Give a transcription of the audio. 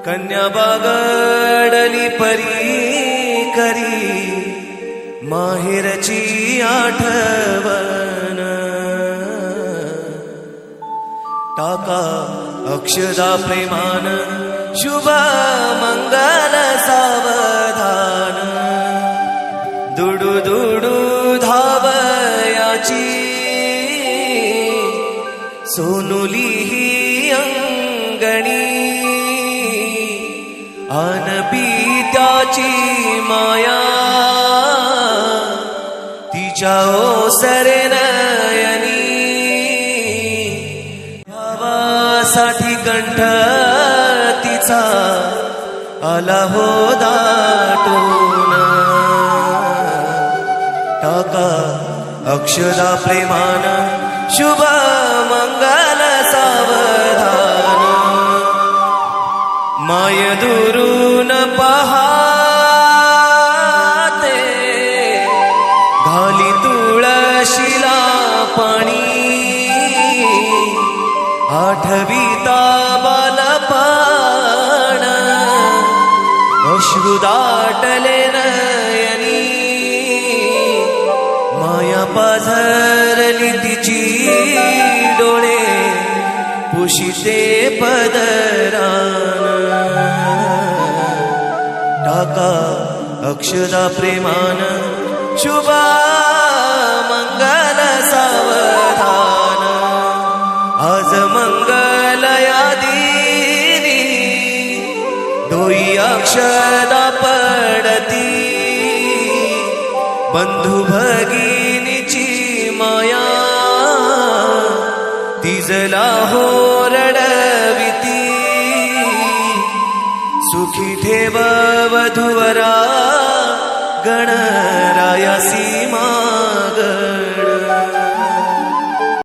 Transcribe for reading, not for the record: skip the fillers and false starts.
कन्या बागडली परी करी माहेरची आठवण टाका अक्षदा प्रेमान शुभ मंगल सावधान दुडू दुडू धावयाची सोनुली ही अंगणी अनपित्याची माया तिच्या ओसरे नयनी भावासाठी कंठ तिचा आला हो दाटून टाका अक्षदा प्रेमान शुभ मंगल सावधान माय दुरून पहाते घाली तुळशीला पाणी आठविता बालपण अश्रू दाटले नयनी माया पाझरली तिची डोळे पुशिते पदरान टाका अक्षदा प्रेमान शुभ मंगल सावधान आज मंगल यादीनी डोई अक्षदा पडती बंधू भगिनीची माया तिजला हो रडविती सुखी ठेव वधूवरा गणरायासी